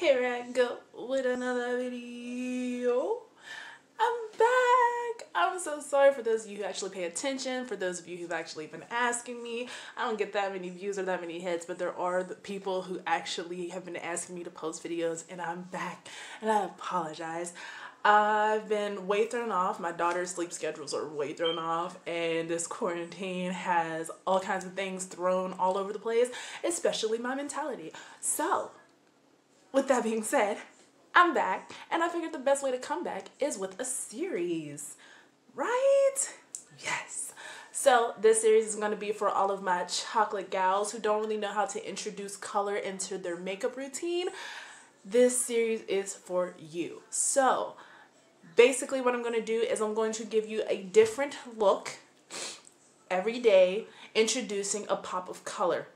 Here I go with another video. I'm back. I'm so sorry for those of you who actually pay attention, for those of you who've actually been asking me. I don't get that many views or that many hits, but there are the people who actually have been asking me to post videos, and I'm back, and I apologize. I've been way thrown off. My daughter's sleep schedules are way thrown off, and this quarantine has all kinds of things thrown all over the place, especially my mentality. So, with that being said, I'm back, and I figured the best way to come back is with a series, right? Yes. So this series is going to be for all of my chocolate gals who don't really know how to introduce color into their makeup routine. This series is for you. So basically what I'm going to do is I'm going to give you a different look every day, introducing a pop of color.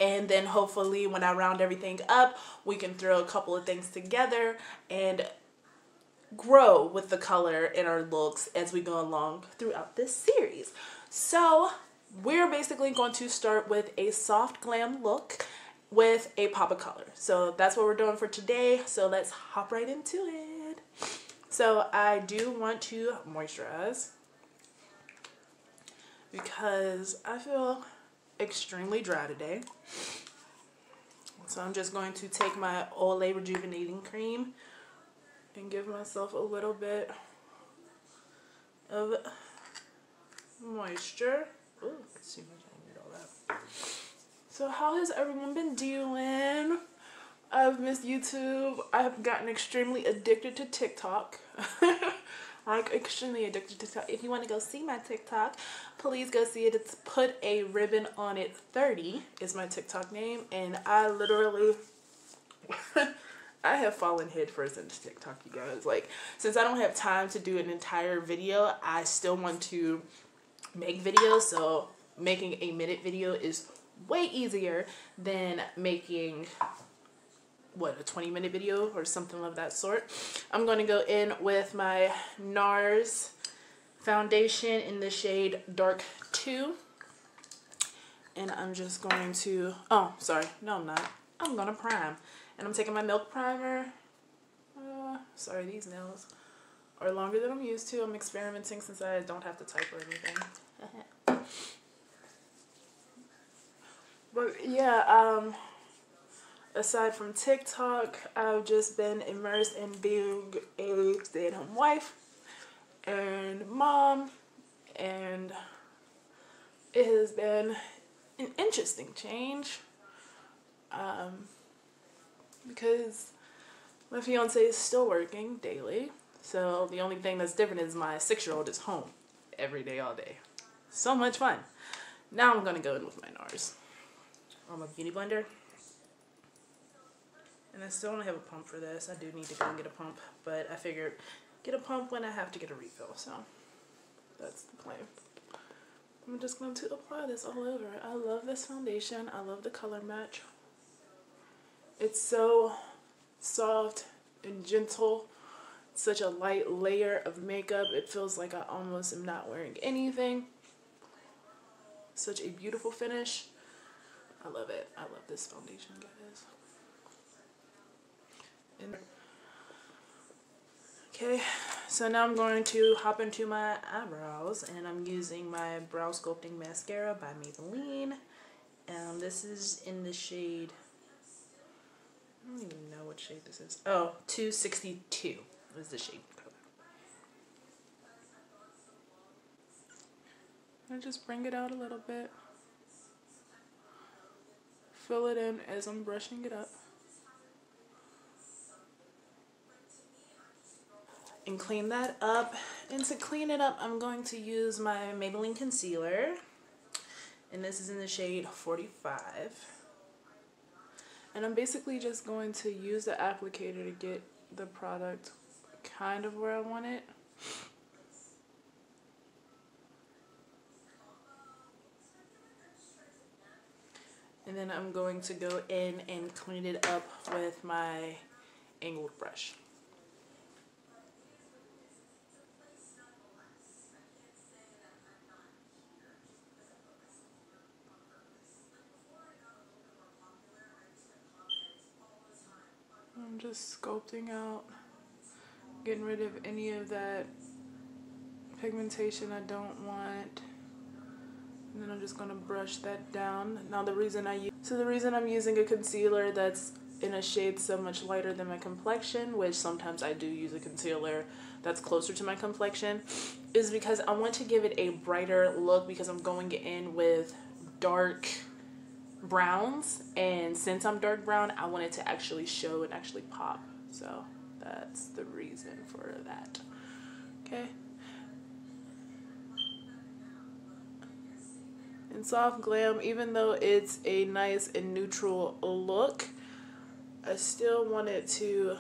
And then hopefully when I round everything up, we can throw a couple of things together and grow with the color in our looks as we go along throughout this series. So we're basically going to start with a soft glam look with a pop of color. So that's what we're doing for today. So let's hop right into it. So I do want to moisturize because I feel extremely dry today. So I'm just going to take my Olay Rejuvenating Cream and give myself a little bit of moisture. Ooh, let's see if I can get all that. So how has everyone been doing? I've missed YouTube. I've gotten extremely addicted to TikTok. Like extremely addicted to TikTok. If you want to go see my TikTok, please go see it. It's Put a Ribbon on It 30 is my TikTok name, and I literally I have fallen head first into TikTok, you guys. Like, since I don't have time to do an entire video, I still want to make videos, so making a minute video is way easier than making what, a 20-minute video or something of that sort. I'm going to go in with my Nars foundation in the shade Dark 2. And I'm just going to, oh, sorry, no I'm not. I'm going to prime. And I'm taking my Milk Primer. Sorry, these nails are longer than I'm used to. I'm experimenting since I don't have to type or anything. But yeah, aside from TikTok, I've just been immersed in being a stay-at-home wife and mom, and it has been an interesting change because my fiance is still working daily, so the only thing that's different is my 6-year-old is home every day, all day. So much fun. Now I'm going to go in with my Nars on my beauty blender. And I still don't have a pump for this. I do need to go and get a pump, but I figured get a pump when I have to get a refill, so that's the plan. I'm just going to apply this all over. I love this foundation. I love the color match. It's so soft and gentle. It's such a light layer of makeup. It feels like I almost am not wearing anything. Such a beautiful finish. I love it. I love this foundation, guys. Okay, so now I'm going to hop into my eyebrows, and I'm using my Brow Sculpting Mascara by Maybelline. This is in the shade, I don't even know what shade this is. Oh, 262 is the shade color. I just bring it out a little bit. Fill it in as I'm brushing it up. And clean that up. And to clean it up, I'm going to use my Maybelline concealer, and this is in the shade 45. And I'm basically just going to use the applicator to get the product kind of where I want it. And then I'm going to go in and clean it up with my angled brush. I'm just sculpting out, getting rid of any of that pigmentation I don't want. And then I'm just gonna brush that down. Now the reason I'm using a concealer that's in a shade so much lighter than my complexion, which sometimes I do use a concealer that's closer to my complexion, is because I want to give it a brighter look, because I'm going in with dark browns, and since I'm dark brown, I want it to actually show and actually pop. So that's the reason for that. Okay. In Soft Glam, even though it's a nice and neutral look, I still want it to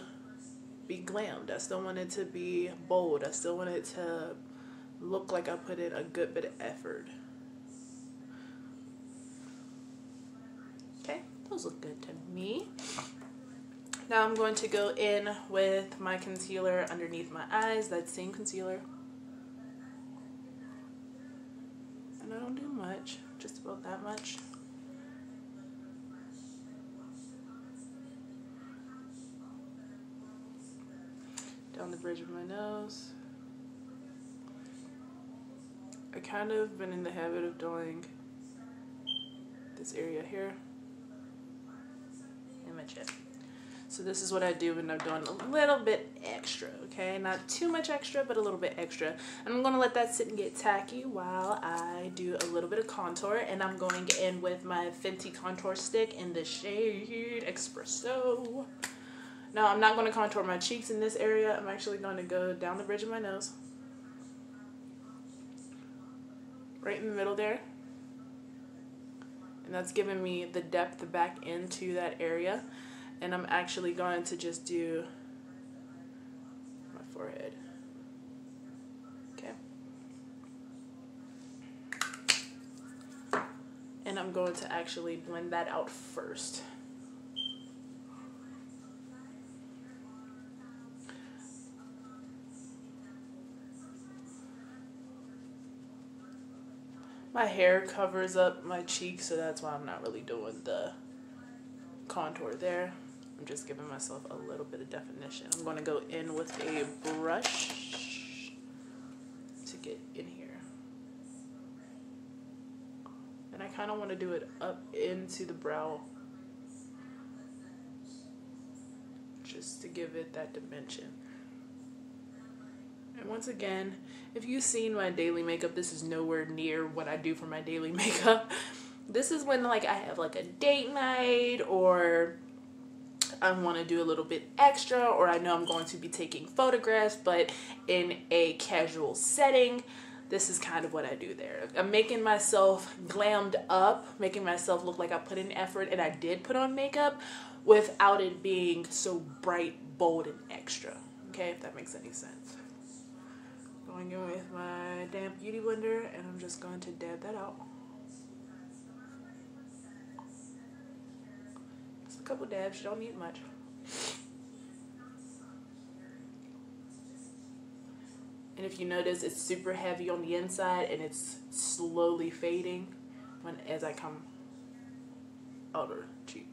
be glammed. I still want it to be bold. I still want it to look like I put in a good bit of effort. Okay, those look good to me. Now I'm going to go in with my concealer underneath my eyes, that same concealer. And I don't do much, just about that much. Down the bridge of my nose. I kind of been in the habit of doing this area here and my chin. So this is what I do when I'm doing a little bit extra, okay? Not too much extra, but a little bit extra. And I'm gonna let that sit and get tacky while I do a little bit of contour. And I'm going in with my Fenty Contour stick in the shade Espresso. Now I'm not gonna contour my cheeks in this area. I'm actually gonna go down the bridge of my nose. Right in the middle there. And that's giving me the depth back into that area. And I'm actually going to just do my forehead. Okay. And I'm going to actually blend that out first. My hair covers up my cheeks, so that's why I'm not really doing the contour there. I'm just giving myself a little bit of definition. I'm going to go in with a brush to get in here. And I kind of want to do it up into the brow, just to give it that dimension. And once again, if you've seen my daily makeup, this is nowhere near what I do for my daily makeup. This is when like I have like a date night, or I want to do a little bit extra, or I know I'm going to be taking photographs but in a casual setting. This is kind of what I do there. I'm making myself glammed up, making myself look like I put in effort and I did put on makeup without it being so bright, bold, and extra. Okay, if that makes any sense. Going in with my damp beauty blender, and I'm just going to dab that out. Just a couple dabs, you don't need much. And if you notice, it's super heavy on the inside and it's slowly fading as I come outer cheek.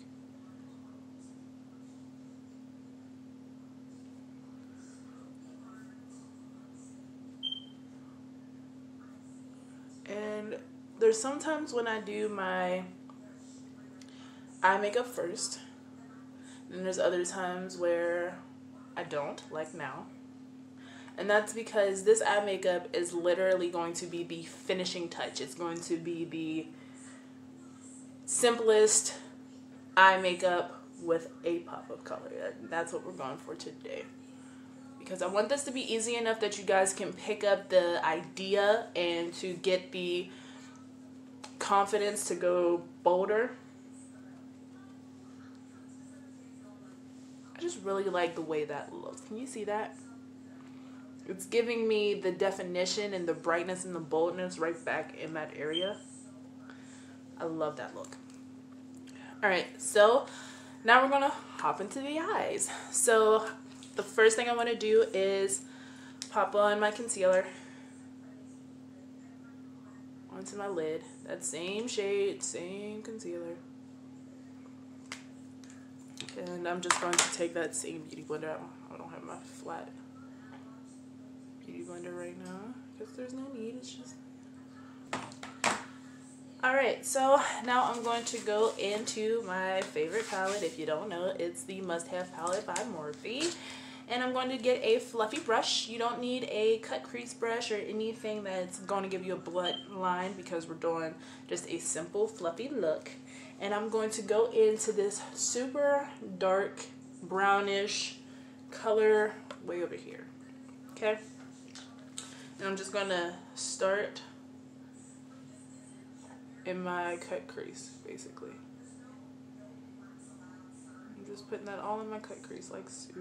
And there's sometimes when I do my eye makeup first, and there's other times where I don't, like now. And that's because this eye makeup is literally going to be the finishing touch. It's going to be the simplest eye makeup with a pop of color. That's what we're going for today. Because I want this to be easy enough that you guys can pick up the idea and to get the confidence to go bolder. I just really like the way that looks. Can you see that? It's giving me the definition and the brightness and the boldness right back in that area. I love that look. Alright, so now we're going to hop into the eyes. So the first thing I want to do is pop on my concealer onto my lid. That same shade, same concealer. And I'm just going to take that same beauty blender out. I don't have my flat beauty blender right now because there's no need. It's just... Alright, so now I'm going to go into my favorite palette. If you don't know, it's the Must Have palette by Morphe. And I'm going to get a fluffy brush. You don't need a cut crease brush or anything that's going to give you a blunt line because we're doing just a simple fluffy look. And I'm going to go into this super dark brownish color way over here. Okay? And I'm just going to start in my cut crease, basically. I'm just putting that all in my cut crease like so.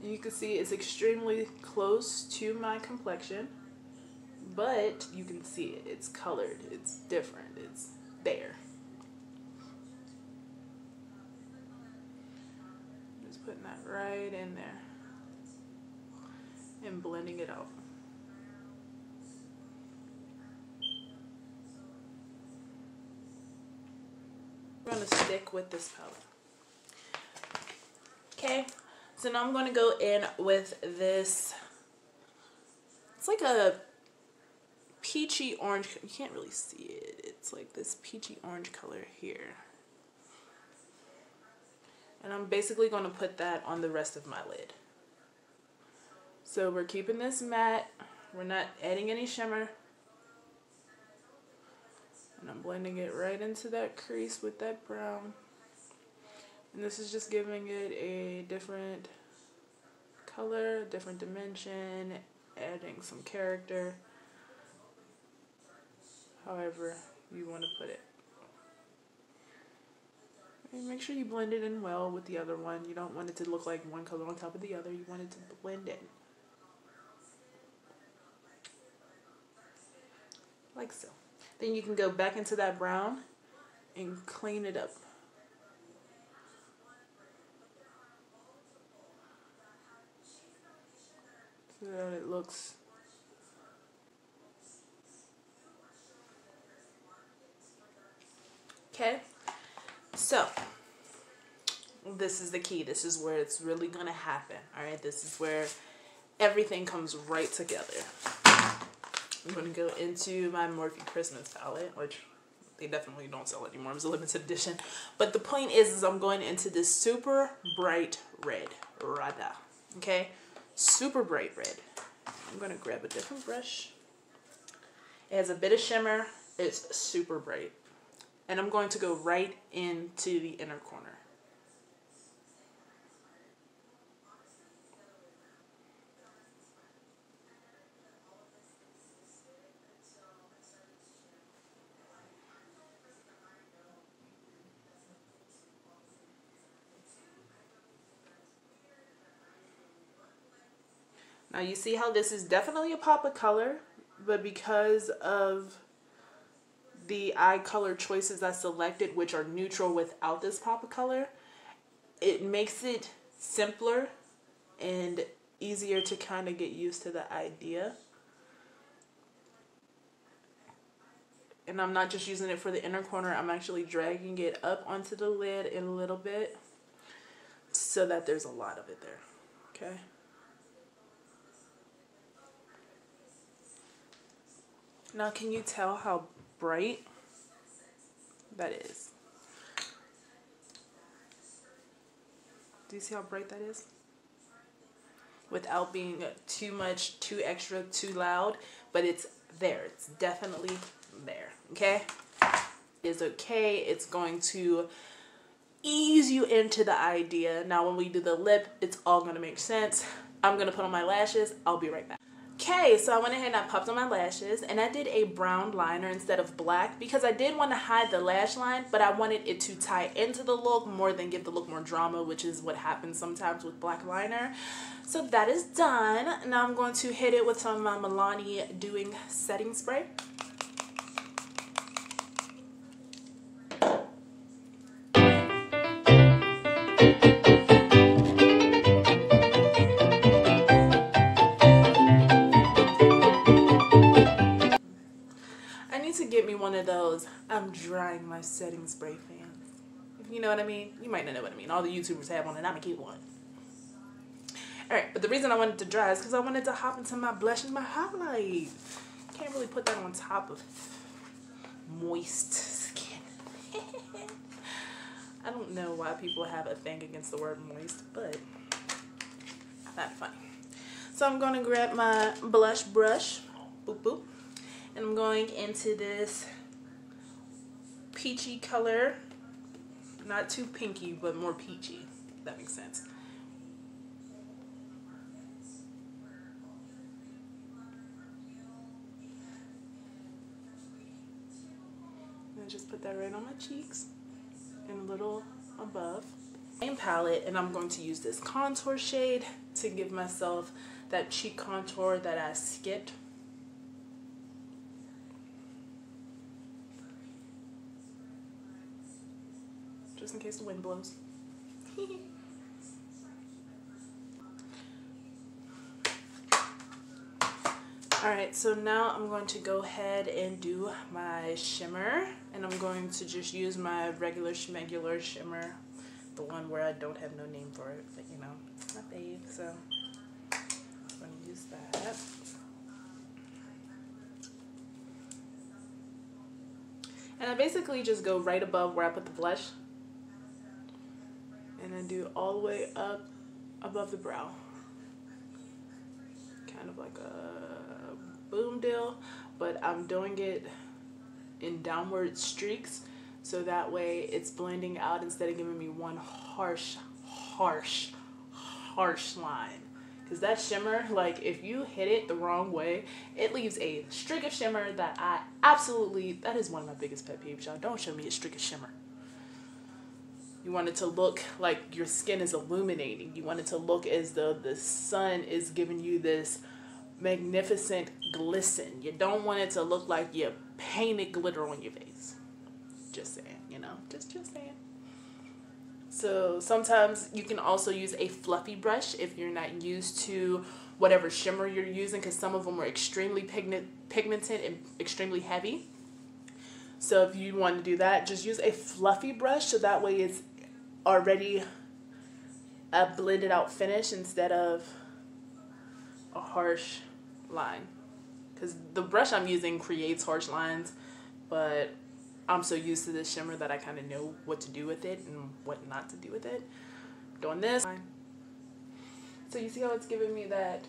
And you can see it's extremely close to my complexion, but you can see it. It's colored. It's different. It's there. Just putting that right in there and blending it out. I'm going to stick with this palette. Okay. So now I'm going to go in with this, it's like a peachy orange, you can't really see it, it's like this peachy orange color here. And I'm basically going to put that on the rest of my lid. So we're keeping this matte, we're not adding any shimmer. And I'm blending it right into that crease with that brown. And this is just giving it a different color, different dimension, adding some character, however you want to put it. And make sure you blend it in well with the other one. You don't want it to look like one color on top of the other. You want it to blend in. Like so. Then you can go back into that brown and clean it up. So that it looks okay. So this is the key. This is where it's really gonna happen. Alright, this is where everything comes right together. I'm gonna go into my Morphe Christmas palette, which they definitely don't sell anymore. It was a limited edition. But the point is I'm going into this super bright red. Rada. Okay? Super bright red. I'm going to grab a different brush. It has a bit of shimmer. It's super bright. And I'm going to go right into the inner corner. Now you see how this is definitely a pop of color, but because of the eye color choices I selected, which are neutral without this pop of color, it makes it simpler and easier to kind of get used to the idea. And I'm not just using it for the inner corner, I'm actually dragging it up onto the lid in a little bit so that there's a lot of it there. Okay? Now, can you tell how bright that is? Do you see how bright that is? Without being too much, too extra, too loud, but it's there. It's definitely there, okay? It's okay. It's going to ease you into the idea. Now, when we do the lip, it's all going to make sense. I'm going to put on my lashes. I'll be right back. Okay, so I went ahead and I popped on my lashes and I did a brown liner instead of black because I did want to hide the lash line, but I wanted it to tie into the look more than give the look more drama, which is what happens sometimes with black liner. So that is done. Now I'm going to hit it with some of my Maybelline Doing Setting Spray. one of those I'm drying my setting spray fans. If you know what I mean. You might not know what I mean. All the YouTubers have one and I'm a cute one. Alright, but the reason I wanted to dry is because I wanted to hop into my blush and my highlight. Can't really put that on top of moist skin. I don't know why people have a thing against the word moist, but I find it funny. So I'm going to grab my blush brush, boop boop, and I'm going into this peachy color. Not too pinky, but more peachy, if that makes sense. And just put that right on my cheeks and a little above. Same palette, and I'm going to use this contour shade to give myself that cheek contour that I skipped. Just in case the wind blows. Alright, so now I'm going to go ahead and do my shimmer, and I'm going to just use my regular schmegular shimmer, the one where I don't have no name for it, but you know, it's my fave, so I'm going to use that. And I basically just go right above where I put the blush, and then do all the way up above the brow. Kind of like a boom deal, but I'm doing it in downward streaks so that way it's blending out instead of giving me one harsh line. Because that shimmer, like if you hit it the wrong way, it leaves a streak of shimmer that I absolutely, that is one of my biggest pet peeves, y'all. Don't show me a streak of shimmer. You want it to look like your skin is illuminating. You want it to look as though the sun is giving you this magnificent glisten. You don't want it to look like you painted glitter on your face. Just saying, you know, just saying. So sometimes you can also use a fluffy brush if you're not used to whatever shimmer you're using, because some of them are extremely pigmented and extremely heavy. So if you want to do that, just use a fluffy brush so that way it's already a blended out finish instead of a harsh line. Because the brush I'm using creates harsh lines, but I'm so used to this shimmer that I kind of know what to do with it and what not to do with it. Doing this. So you see how it's giving me that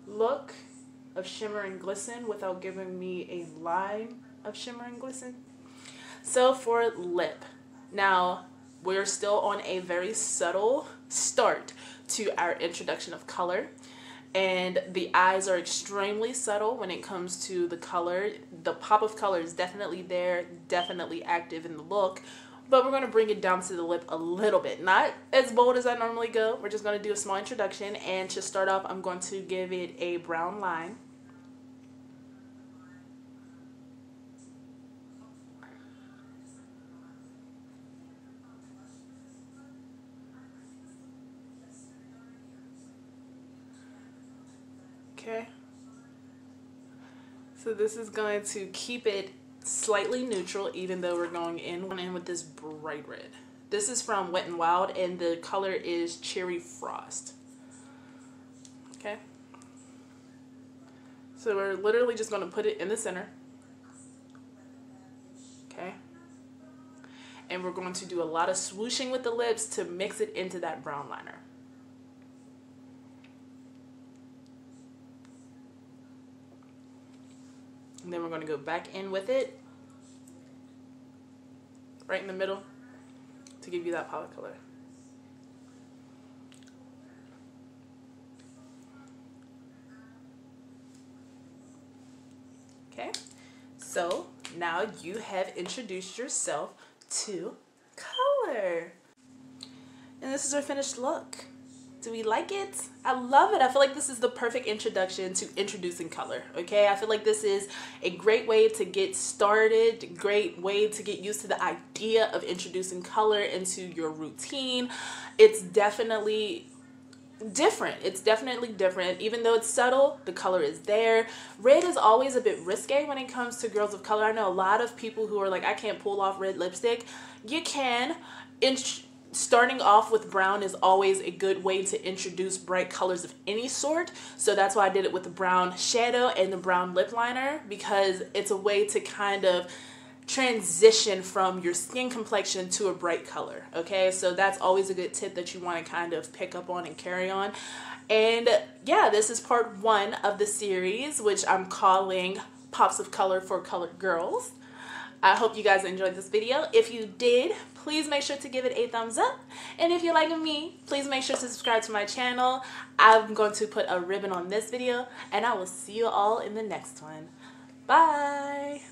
look of shimmer and glisten without giving me a line of shimmer and glisten. So for lip, now we're still on a very subtle start to our introduction of color, and the eyes are extremely subtle when it comes to the color. The pop of color is definitely there, definitely active in the look, but we're going to bring it down to the lip a little bit. Not as bold as I normally go. We're just going to do a small introduction, and to start off I'm going to give it a brown line. Okay, so this is going to keep it slightly neutral even though we're going in with this bright red. This is from Wet n Wild and the color is Cherry Frost. Okay, so we're literally just going to put it in the center. Okay, and we're going to do a lot of swooshing with the lips to mix it into that brown liner. And then we're going to go back in with it right in the middle to give you that pop of color. Okay, so now you have introduced yourself to color. And this is our finished look. Do we like it? I love it. I feel like this is the perfect introduction to introducing color, okay? I feel like this is a great way to get started, great way to get used to the idea of introducing color into your routine. It's definitely different. It's definitely different. Even though it's subtle, the color is there. Red is always a bit risque when it comes to girls of color. I know a lot of people who are like, I can't pull off red lipstick. You can. Starting off with brown is always a good way to introduce bright colors of any sort. So that's why I did it with the brown shadow and the brown lip liner, because it's a way to kind of transition from your skin complexion to a bright color. Okay, so that's always a good tip that you want to kind of pick up on and carry on. And yeah, this is part 1 of the series, which I'm calling Pops of Color for Colored Girls. I hope you guys enjoyed this video. If you did, please make sure to give it a thumbs up. And if you're like me, please make sure to subscribe to my channel. I'm going to put a ribbon on this video, and I will see you all in the next one. Bye!